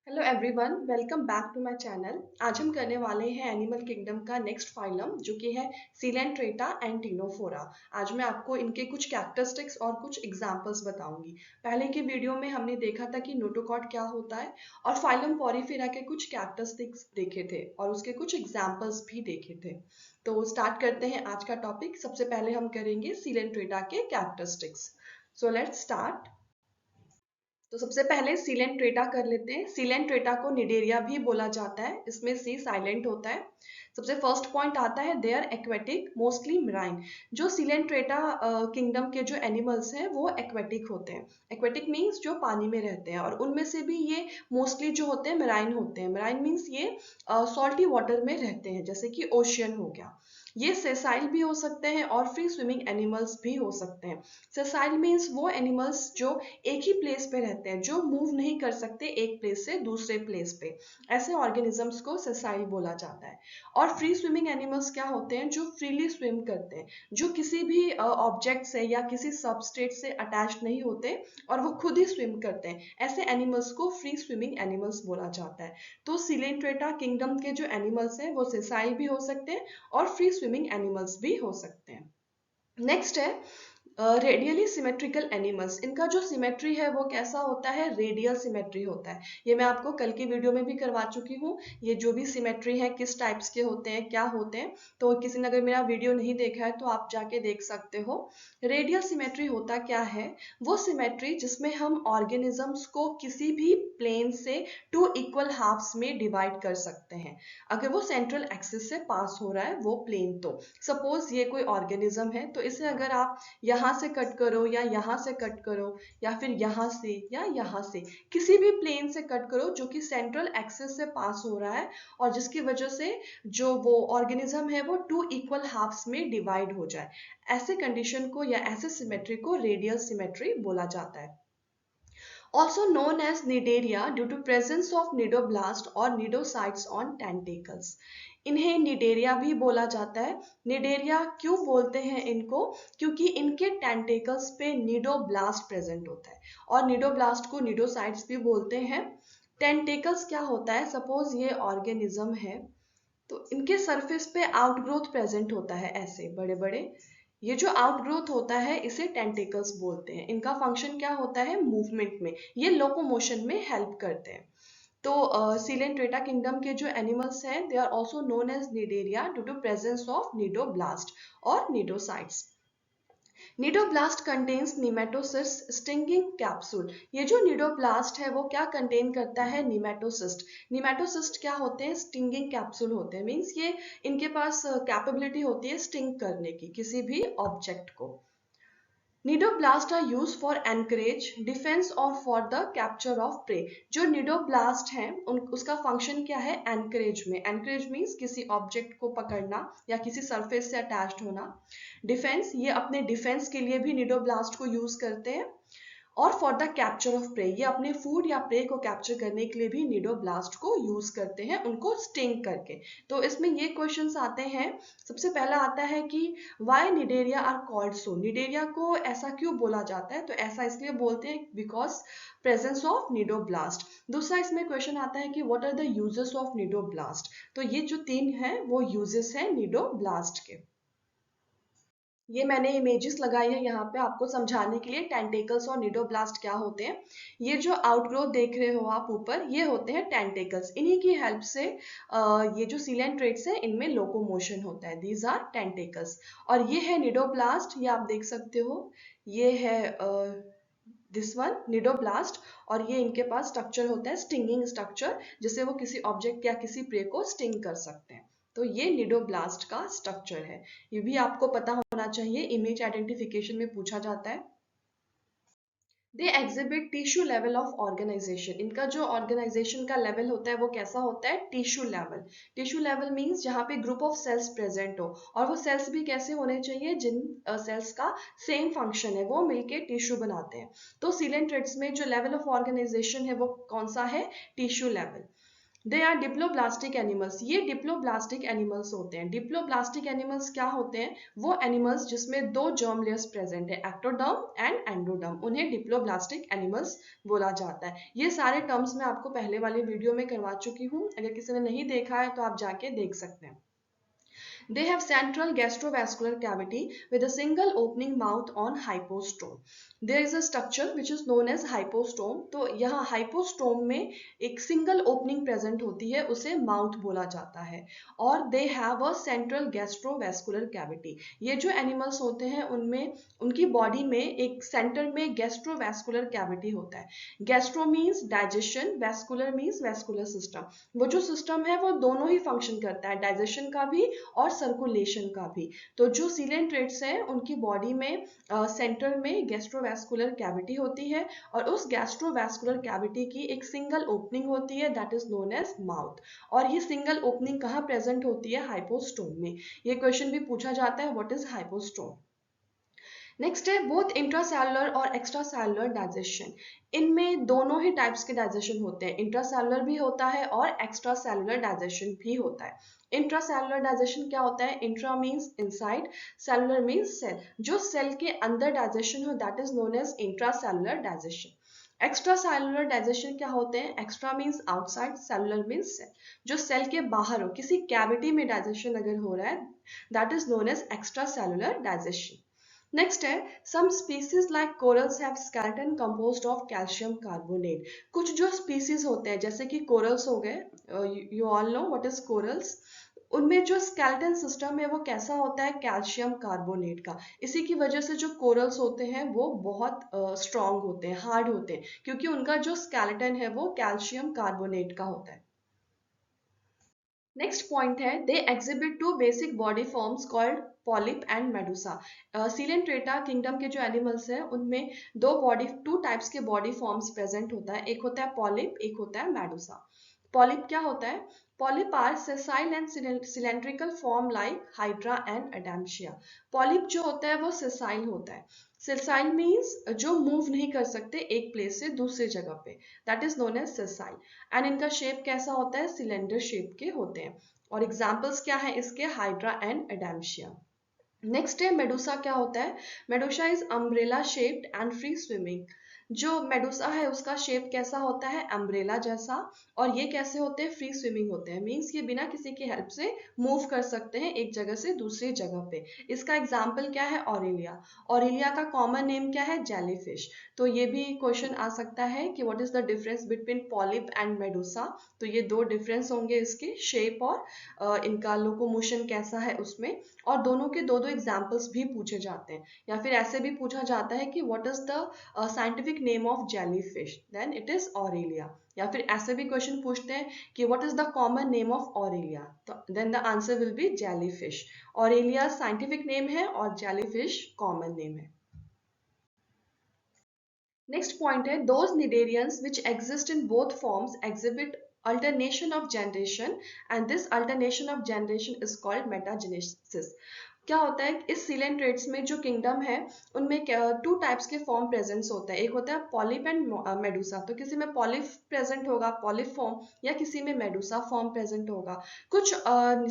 Hello everyone, welcome back to my channel. आज हम करने वाले हैं एनिमल किंगडम का नेक्स्ट फाइलम जो कि है सीलेंट्रेटा एंड टीनोफोरा। आज मैं आपको इनके कुछ कैरेक्टरिस्टिक्स और कुछ एग्जांपल्स बताऊंगी। पहले की वीडियो में हमने देखा था कि नोटोकॉट क्या होता है और फाइलम पॉरीफेरा के कुछ कैरेक्टरिस्टिक्स देखे थे और उसके कुछ एग्जांपल्स भी देखे थे। तो स्टार्ट करते हैं आज का टॉपिक। सबसे पहले हम करेंगे सीलेंट्रेटा के कैरेक्टरिस्टिक्स। So let's start. तो सबसे पहले सीलेंट्रेटा कर लेते हैं। सीलेंट्रेटा को निडेरिया भी बोला जाता है, इसमें सी साइलेंट होता है। सबसे फर्स्ट पॉइंट आता है they are aquatic mostly marine. जो सीलेंट्रेटा किंगडम के जो एनिमल्स हैं वो एक्वेटिक होते हैं। एक्वेटिक मीन्स जो पानी में रहते हैं और उनमें से भी ये मोस्टली जो होते हैं मराइन होते हैं। मराइन मीन्स ये सॉल्टी वाटर में रहते हैं, जैसे कि ओशियन हो गया। ये सेसाइल भी हो सकते हैं और फ्री स्विमिंग एनिमल्स भी हो सकते हैं। सेसाइल मीन्स वो एनिमल्स जो एक ही प्लेस पे रहते हैं, जो मूव नहीं कर सकते एक प्लेस से दूसरे प्लेस पे, ऐसे ऑर्गेनिजम्स को सेसाइल बोला जाता है। और फ्री स्विमिंग एनिमल्स क्या होते हैं? जो फ्रीली स्विम करते हैं, जो किसी भी ऑब्जेक्ट से या किसी सबस्ट्रेट से अटैच नहीं होते और वो खुद ही स्विम करते हैं, ऐसे एनिमल्स को फ्री स्विमिंग एनिमल्स बोला जाता है। तो सिलेंट्रेटा किंगडम के जो एनिमल्स हैं वो सेसाइल भी हो सकते हैं और फ्री स्विमिंग एनिमल्स भी हो सकते हैं। नेक्स्ट है रेडियली सिमेट्रिकल एनिमल्स। इनका जो सिमेट्री है वो कैसा होता है? रेडियल सिमेट्री होता है। ये मैं आपको कल की वीडियो में भी करवा चुकी हूँ। ये जो भी सिमेट्री है किस टाइप्स के होते हैं, क्या होते हैं, तो किसी ने अगर मेरा वीडियो नहीं देखा है तो आप जाके देख सकते हो। रेडियल सिमेट्री होता क्या है? वो सिमेट्री जिसमें हम ऑर्गेनिजम्स को किसी भी प्लेन से टू इक्वल हाफ्स में डिवाइड कर सकते हैं, अगर वो सेंट्रल एक्सिस से पास हो रहा है वो प्लेन। तो सपोज ये कोई ऑर्गेनिज्म है, तो इसे अगर आप यहाँ से कट करो या यहाँ से कट करो या फिर यहाँ से या यहाँ से, किसी भी प्लेन से कट करो जो कि सेंट्रल एक्सिस से पास हो रहा है और जिसकी वजह से जो वो ऑर्गेनिज्म है वो टू इक्वल हाफ्स में डिवाइड हो जाए, ऐसे कंडीशन को या ऐसे सिमेट्री को रेडियल सिमेट्री बोला जाता है। Also known as nidaria due to presence of nidoblast or nidocytes on tentacles. इन्हें निडेरिया भी बोला जाता है। निडेरिया क्यों बोलते हैं इनको? क्योंकि इनके टेंटेकल्स पे निडोब्लास्ट प्रेजेंट होता है और निडोब्लास्ट को निडोसाइट्स भी बोलते हैं। टेंटेकल्स क्या होता है? सपोज ये ऑर्गेनिज्म है, तो इनके सरफेस पे आउटग्रोथ प्रेजेंट होता है, ऐसे बड़े बड़े। ये जो आउटग्रोथ होता है इसे टेंटिकल्स बोलते हैं। इनका फंक्शन क्या होता है? मूवमेंट में, ये लोकोमोशन में हेल्प करते हैं। तो सीलेंट्रेटा किंगडम के जो एनिमल्स हैं they are also known as Cnidaria due to presence of cnidoblast और cnidocytes. Cnidoblast contains nematocyst stinging capsule. ये जो निडोब्लास्ट है वो क्या कंटेन करता है? निमेटोसिस्ट। निमेटोसिस्ट क्या होते हैं? स्टिंगिंग कैप्सूल होते हैं। मीन्स ये इनके पास कैपेबिलिटी होती है स्टिंग करने की किसी भी ऑब्जेक्ट को। Cnidoblast are use for anchorage defence और for the capture of prey. जो निडोब्लास्ट हैं उसका फंक्शन क्या है? एनकरेज में। एनकरेज मीन्स किसी ऑब्जेक्ट को पकड़ना या किसी सरफेस से अटैच्ड होना। डिफेंस, ये अपने डिफेंस के लिए भी निडोब्लास्ट को यूज करते हैं। और for the capture of prey, ये अपने फूड या प्रे को कैप्चर करने के लिए भी निडोब्लास्ट को यूज करते हैं, उनको स्टिंग करके। तो इसमें ये क्वेश्चंस आते हैं। सबसे पहला आता है कि why cnidaria are called so. Cnidaria को ऐसा क्यों बोला जाता है? तो ऐसा इसलिए बोलते हैं बिकॉज प्रेजेंस ऑफ निडोब्लास्ट। दूसरा इसमें क्वेश्चन आता है कि what are the uses of cnidoblast. तो ये जो तीन है वो यूजेस हैं निडोब्लास्ट के। ये मैंने इमेजेस लगाई है यहाँ पे आपको समझाने के लिए टेंटेकल्स और निडोब्लास्ट क्या होते हैं। ये जो आउटग्रोथ देख रहे हो आप ऊपर, ये होते हैं टेंटेकल्स। इन्हीं की हेल्प से ये जो सीलेंट्रेट्स हैं इनमें लोकोमोशन होता है। These are tentacles. और ये है निडोब्लास्ट, ये आप देख सकते हो। ये है दिस वन निडोब्लास्ट। और ये इनके पास स्ट्रक्चर होता है स्टिंगिंग स्ट्रक्चर, जिससे वो किसी ऑब्जेक्ट या किसी प्रे को स्टिंग कर सकते हैं। तो ये निडोब्लास्ट का स्ट्रक्चर है। ये भी आपको पता होना चाहिए, इमेज आइडेंटिफिकेशन में पूछा जाता है। They exhibit tissue level of organisation. इनका जो ऑर्गेनाइजेशन का लेवल होता है वो कैसा होता है? Tissue level. Tissue level means जहाँ पे ग्रुप ऑफ सेल्स प्रेजेंट हो, और वो सेल्स भी कैसे होने चाहिए? जिन सेल्स का सेम फंक्शन है, वो मिलके टिश्यू बनाते हैं। तो सीलेंट्रेट्स में जो लेवल ऑफ ऑर्गेनाइजेशन है वो कौन सा है? Tissue level. They are diploblastic animals. ये डिप्लोब्लास्टिक एनिमल्स होते हैं। डिप्लोब्लास्टिक एनिमल्स क्या होते हैं? वो एनिमल्स जिसमें दो जर्म लेयर्स प्रेजेंट है, एक्टोडर्म एंड एंडोडर्म, उन्हें डिप्लोब्लास्टिक एनिमल्स बोला जाता है। ये सारे टर्म्स मैं आपको पहले वाले वीडियो में करवा चुकी हूँ, अगर किसी ने नहीं देखा है तो आप जाके देख सकते हैं। They have central gastrovascular cavity with a single opening mouth on hypostome. There is a structure which is known as hypostome. तो यहाँ hypostome में एक single opening present होती है, उसे mouth बोला जाता है। और they have a central gastrovascular cavity. ये जो animals होते हैं उनमें उनकी body में एक center में gastrovascular cavity होता है। Gastro means digestion, vascular means vascular system. वो जो system है वो दोनों ही function करता है, digestion का भी और सर्कुलेशन का भी। तो जो सीलेंट्रेट्स हैं उनकी बॉडी में सेंटर में गैस्ट्रोवैस्कुलर कैविटी होती है और उस गैस्ट्रोवैस्कुलर कैविटी की एक सिंगल ओपनिंग होती है, that is known as mouth. और ये सिंगल ओपनिंग कहाँ प्रेजेंट होती है? हाइपोस्टोम में। ये क्वेश्चन भी पूछा जाता है, व्हाट इज हाइपोस्टोम। नेक्स्ट है बोथ इंट्रासेलुलर और एक्स्ट्रासेलुलर डाइजेशन। इनमें दोनों ही टाइप्स के डाइजेशन होते हैं, इंट्रासेलुलर भी होता है और एक्स्ट्रासेलुलर डाइजेशन भी होता है। इंट्रासेलुलर डाइजेशन क्या होता है? Intra means inside, cellular means cell. जो सेल के अंदर डाइजेशन हो that is known as intracellular digestion. Extra cellular digestion क्या होते हैं? Extra means outside, cellular means cell. जो सेल के बाहर हो, किसी कैविटी में डाइजेशन अगर हो रहा है that is known as extra cellular digestion. Next है some species like corals have skeleton composed of calcium carbonate. कुछ जो स्पीसीज होते हैं जैसे कि कोरल्स हो गए, you all know what is corals. उनमें जो स्केलेटन सिस्टम है वो कैसा होता है? कैल्शियम कार्बोनेट का। इसी की वजह से जो कोरल्स होते हैं वो बहुत स्ट्रांग होते हैं, हार्ड होते हैं, क्योंकि उनका जो स्केलेटन है वो कैल्शियम कार्बोनेट का होता है। नेक्स्ट पॉइंट है they exhibit two basic body forms called polyp and medusa. Coelenterata kingdom के जो एनिमल्स हैं उनमें टू टाइप्स के बॉडी फॉर्म्स प्रेजेंट होता है, एक होता है पॉलिप, एक होता है मेडुसा। पॉलिप क्या होता है? Polyp are sessile and cylindrical form like Hydra and Adamsia. Polyp जो होता है वो सेसाइल होता है। सेसाइल मीन्स जो मूव नहीं कर सकते एक प्लेस से दूसरी जगह पे, that is known as sessile. And इनका शेप कैसा होता है? सिलेंडर शेप के होते हैं। और एग्जाम्पल्स क्या है इसके? Hydra and Adamsia. नेक्स्ट है मेडुसा। क्या होता है? Medusa is umbrella shaped and free swimming. जो मेडुसा है उसका शेप कैसा होता है? अम्ब्रेला जैसा। और ये कैसे होते हैं? फ्री स्विमिंग होते हैं, मीन्स ये बिना किसी की हेल्प से मूव कर सकते हैं एक जगह से दूसरी जगह पे। इसका एग्जाम्पल क्या है? ऑरेलिया। ऑरेलिया का कॉमन नेम क्या है? जेलीफिश। तो ये भी क्वेश्चन आ सकता है कि what is the difference between polyp and Medusa. तो ये दो डिफरेंस होंगे इसके, शेप और इनका लोकोमोशन कैसा है उसमें। और दोनों के दो दो एग्जाम्पल्स भी पूछे जाते हैं। या फिर ऐसे भी पूछा जाता है कि what is the scientific name of jellyfish, then it is Aurelia. या फिर ऐसे भी क्वेश्चन पूछते हैं कि what is the common name of Aurelia, तो then the answer will be jellyfish. Aurelia scientific name है और जेलीफिश कॉमन नेम है। नेक्स्ट पॉइंट है those cnidarians which exist in both forms exhibit alternation of generation and this alternation of generation is called metagenesis। क्या होता है इस coelenterates में जो किंगडम है उनमें टू टाइप्स के फॉर्म प्रेजेंट्स होते हैं, एक होता है पॉलिप एंड मेडुसा। तो किसी में पॉलिप प्रेजेंट होगा, पॉलिप फॉर्म, या किसी में मेडुसा फॉर्म प्रेजेंट होगा। कुछ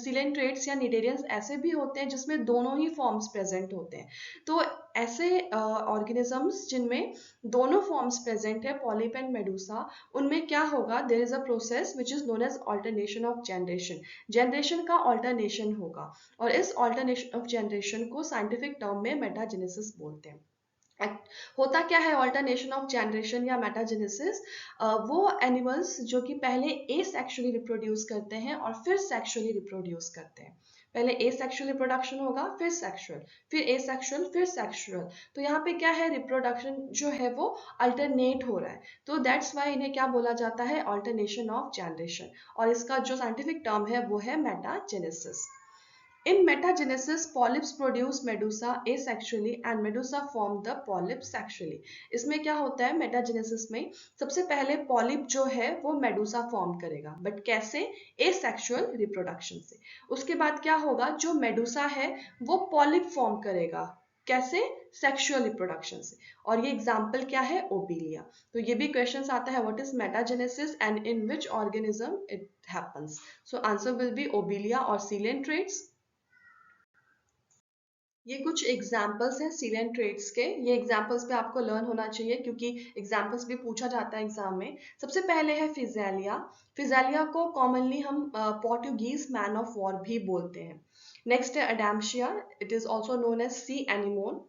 सीलेंट्रेट्स या निडेरियंस ऐसे भी होते हैं जिसमें दोनों ही फॉर्म्स प्रेजेंट होते हैं। तो ऐसे ऑर्गेनिजम्स जिनमें दोनों फॉर्म्स प्रेजेंट है, पॉलिप एंड मेडुसा, उनमें क्या होगा? There is a process which is known as alternation of generation. Generation का ऑल्टरनेशन होगा और इस ऑल्टरनेशन ऑफ जनरेशन को साइंटिफिक टर्म में मेटाजेनेसिस बोलते हैं। होता क्या है ऑल्टरनेशन ऑफ जनरेशन या मेटाजेनेसिस? वो एनिमल्स जो कि पहले एसेक्सुअली रिप्रोड्यूस करते हैं और फिर सेक्सुअली रिप्रोड्यूस करते हैं। पहले एसेक्सुअल रिप्रोडक्शन होगा, फिर सेक्सुअल, फिर एसेक्सुअल, फिर सेक्सुअल। तो यहाँ पे क्या है? रिप्रोडक्शन जो है वो अल्टरनेट हो रहा है, तो दैट्स वाई इन्हें क्या बोला जाता है? Alternation of generation. और इसका जो साइंटिफिक टर्म है वो है metagenesis. In metagenesis, polyps produce medusa asexually and medusa form the polyp sexually। इसमें क्या होता है मेटाजेनेसिस में? सबसे पहले पॉलिप जो है वो मेडुसा फॉर्म करेगा, बट कैसे? एसेक्सुअल रिप्रोडक्शन से। उसके बाद क्या होगा? जो मेडुसा है वो पॉलिप फॉर्म करेगा, कैसे? सेक्सुअल रिप्रोडक्शन से। और ये एग्जाम्पल क्या है? ओबीलिया। तो ये भी क्वेश्चन आता है, what is metagenesis and in which organism it happens? So answer will be Obelia और सीलियन ट्रेट्स। ये कुछ एग्जाम्पल्स हैं सीलियन ट्रेट्स के। ये एग्जाम्पल्स पे आपको लर्न होना चाहिए क्योंकि एग्जाम्पल्स भी पूछा जाता है एग्जाम में। सबसे पहले है फिजेलिया। फिजेलिया को कॉमनली हम पोर्टुगीज मैन ऑफ वॉर भी बोलते हैं। नेक्स्ट है Adamsia, it is also known as sea anemone.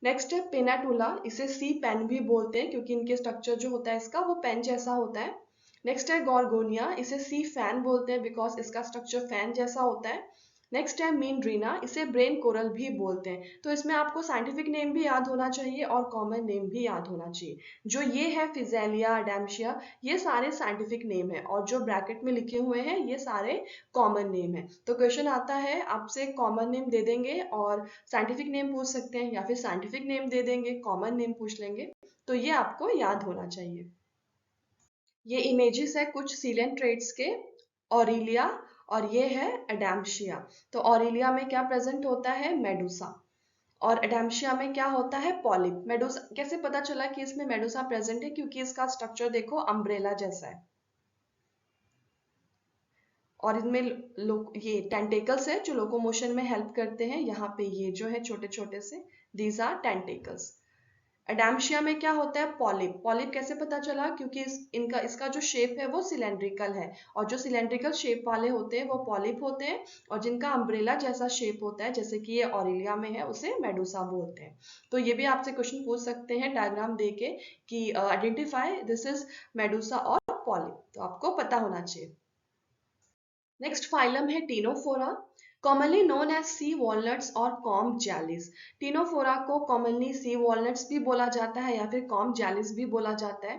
Next है पेनाटुला, इसे सी पेन भी बोलते हैं क्योंकि इनके स्ट्रक्चर जो होता है इसका वो पेन जैसा होता है। नेक्स्ट है गॉर्गोनिया, इसे सी फैन बोलते हैं बिकॉज इसका स्ट्रक्चर फैन जैसा होता है। नेक्स्ट है मीनड्रीना, इसे ब्रेन कोरल भी बोलते हैं। तो इसमें आपको साइंटिफिक नेम भी याद होना चाहिए और कॉमन नेम भी याद होना चाहिए। जो ये है फिजेलिया, अडैम्शिया, ये सारे साइंटिफिक नेम है और जो ब्रैकेट में लिखे हुए हैं ये सारे कॉमन नेम है। तो क्वेश्चन आता है आपसे कॉमन नेम दे देंगे और साइंटिफिक नेम पूछ सकते हैं, या फिर साइंटिफिक नेम दे देंगे, कॉमन नेम पूछ लेंगे। तो ये आपको याद होना चाहिए। ये इमेजेस है कुछ सीलियन ट्रेट्स के। ऑरिलिया और ये है एडैम्शिया। तो ऑरिलिया में क्या प्रेजेंट होता है? मेडुसा। और एडैम्शिया में क्या होता है? पॉलिप। मेडुसा कैसे पता चला कि इसमें मेडुसा प्रेजेंट है? क्योंकि इसका स्ट्रक्चर देखो अम्ब्रेला जैसा है और इनमें ये टेंटेकल्स है जो लोकोमोशन में हेल्प करते हैं। यहाँ पे ये जो है छोटे छोटे से, दीज आर टेंटेकल्स। एडैम्शिया में क्या होता है? पॉलिप। पॉलिप कैसे पता चला? क्योंकि इसका जो शेप है वो सिलेंड्रिकल है और जो सिलेंड्रिकल शेप वाले होते हैं वो पॉलिप होते हैं और जिनका अम्ब्रेला जैसा शेप होता है जैसे कि ये ऑरिलिया में है उसे मेडुसा बोलते हैं। तो ये भी आपसे क्वेश्चन पूछ सकते हैं डायग्राम देके कि आइडेंटिफाई दिस इज मेडुसा और पॉलिप। तो आपको पता होना चाहिए। नेक्स्ट फाइलम है टीनोफोरा, कॉमनली नोन एज सी वॉलनट्स और कॉम्ब जैलिस। टीनोफोरा को कॉमनली सी वॉलनट्स भी बोला जाता है या फिर कॉम्ब जैलिस भी बोला जाता है।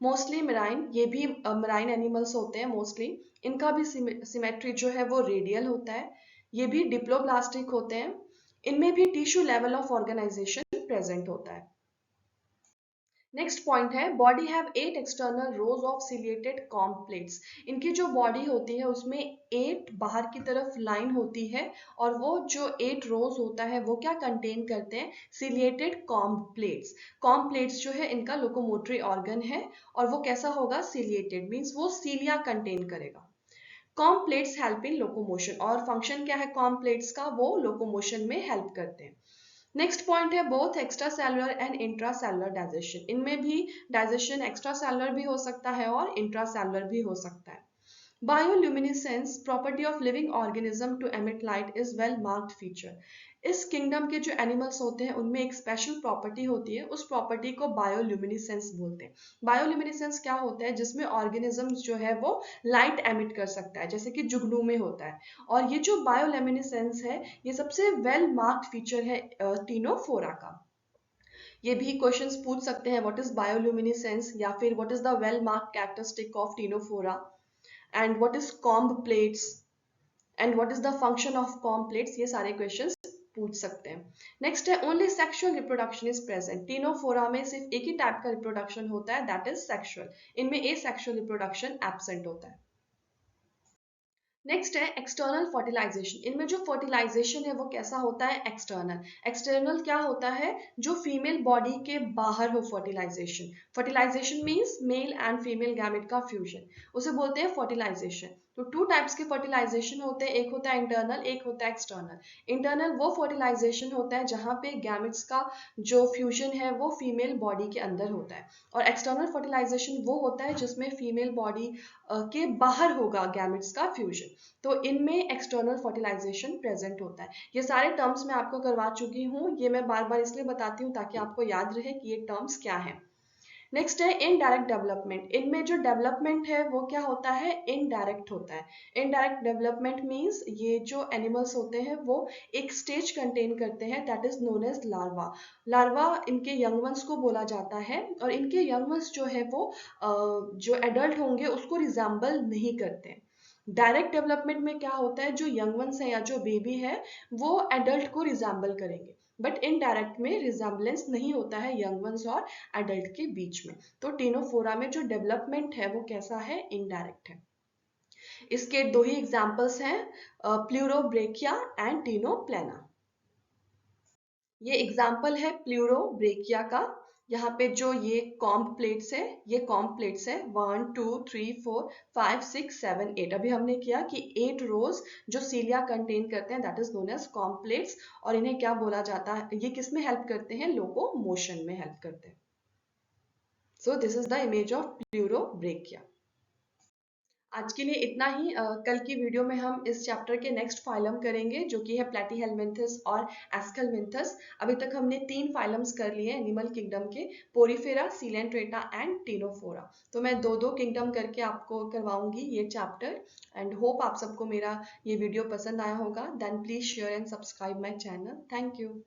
मोस्टली मराइन, ये भी मराइन एनिमल्स होते हैं मोस्टली। इनका भी सिमेट्री जो है वो रेडियल होता है। ये भी डिप्लोब्लास्टिक होते हैं। इनमें भी tissue level of organisation present होता है। नेक्स्ट पॉइंट है, body have 8 external rows of ciliated comb plates. इनकी जो बॉडी होती है उसमें 8 बाहर की तरफ लाइन होती है और वो जो 8 रोज होता है वो क्या कंटेन करते हैं? Ciliated comb plates. Comb plates जो है इनका लोकोमोटरी ऑर्गन है और वो कैसा होगा? सिलिएटेड, मीन्स वो सीलिया कंटेन करेगा। Comb plates help in locomotion, और फंक्शन क्या है कॉम्ब प्लेट्स का? वो लोकोमोशन में हेल्प करते हैं। नेक्स्ट पॉइंट है both extra cellular and intra cellular digestion. इनमें भी डाइजेशन एक्स्ट्रा सेलुलर भी हो सकता है और इंट्रा सेलुलर भी हो सकता है। Bioluminescence, property of living organism to emit light, is well marked feature. इस किंगडम के जो एनिमल्स होते हैं उनमें एक स्पेशल प्रॉपर्टी होती है, उस प्रॉपर्टी को बायोल्यूमिनेसेंस बोलते हैं। बायोल्यूमिनेसेंस क्या होता है? जिसमें ऑर्गेनिज्म जो है वो लाइट एमिट कर सकता है, जैसे कि जुगनू में होता है। और ये जो बायोल्यूमिनेसेंस है ये सबसे वेल मार्क्ड फीचर है टीनोफोरा का। ये भी क्वेश्चंस पूछ सकते हैं, व्हाट इज बायोल्यूमिनेसेंस, या फिर what is the well marked characteristic of Ctenophora, and what is comb plates, and what is the function of comb plates. ये सारे क्वेश्चंस पूछ सकते हैं। नेक्स्ट है, only sexual reproduction is present. Ctenophora में सिर्फ एक ही टाइप का रिप्रोडक्शन होता है, दैट इज सेक्सुअल। इनमें एसेक्सुअल रिप्रोडक्शन एब्सेंट होता है। नेक्स्ट है एक्सटर्नल फर्टिलाइजेशन। इनमें जो फर्टिलाइजेशन है वो कैसा होता है? एक्सटर्नल। एक्सटर्नल क्या होता है? जो फीमेल बॉडी के बाहर हो fertilisation. Fertilisation means male and female gamete का फ्यूजन, उसे बोलते हैं फर्टिलाइजेशन। तो 2 टाइप्स के फर्टिलाइजेशन होते हैं, एक होता है इंटरनल, एक होता है एक्सटर्नल। इंटरनल वो फर्टिलाइजेशन होता है जहाँ पे गैमेट्स का जो फ्यूजन है वो फीमेल बॉडी के अंदर होता है, और एक्सटर्नल फर्टिलाइजेशन वो होता है जिसमें फीमेल बॉडी के बाहर होगा गैमेट्स का फ्यूजन। तो इनमें एक्सटर्नल फर्टिलाइजेशन प्रेजेंट होता है। ये सारे टर्म्स मैं आपको करवा चुकी हूँ, ये मैं बार बार इसलिए बताती हूँ ताकि आपको याद रहे कि ये टर्म्स क्या हैं। नेक्स्ट है इनडायरेक्ट डेवलपमेंट। इनमें जो डेवलपमेंट है वो क्या होता है? इनडायरेक्ट होता है। इनडायरेक्ट डेवलपमेंट मीन्स ये जो एनिमल्स होते हैं वो एक स्टेज कंटेन करते हैं, that is known as larva. Larva इनके यंग वंस को बोला जाता है और इनके यंग वंस जो है वो जो एडल्ट होंगे उसको रिजेंबल नहीं करते। डायरेक्ट डेवलपमेंट में क्या होता है? जो यंग वंस है या जो बेबी है वो एडल्ट को रिजेंबल करेंगे, बट इनडायरेक्ट में रिजेंबलेंस नहीं होता है यंग वंस और एडल्ट के बीच में। तो टीनोफोरा में जो डेवलपमेंट है वो कैसा है? इनडायरेक्ट है। इसके 2 ही एग्जांपल्स हैं, प्लूरोब्रेकिया एंड टीनोप्लेना। ये एग्जाम्पल है प्लूरोब्रेकिया का। यहाँ पे जो ये कॉम्ब प्लेट्स है, ये कॉम्ब प्लेट्स है 1 2 3 4 5 6 7 8। अभी हमने किया कि 8 रोज जो सीलिया कंटेन करते हैं, that is known as comb plates. और इन्हें क्या बोला जाता है, ये किस में हेल्प करते हैं, लोको मोशन में हेल्प करते हैं। So this is the image of Pleurobrachia. आज के लिए इतना ही। कल की वीडियो में हम इस चैप्टर के नेक्स्ट फाइलम करेंगे जो कि है प्लेटीहेलमिन्थस और एस्केलमिन्थस। अभी तक हमने 3 फाइलम्स कर लिए एनिमल किंगडम के, पोरीफेरा, सीलेंट्रेटा एंड टीनोफोरा। तो मैं दो दो किंगडम करके आपको करवाऊंगी ये चैप्टर। एंड होप आप सबको मेरा ये वीडियो पसंद आया होगा। Then please share and subscribe my channel. Thank you.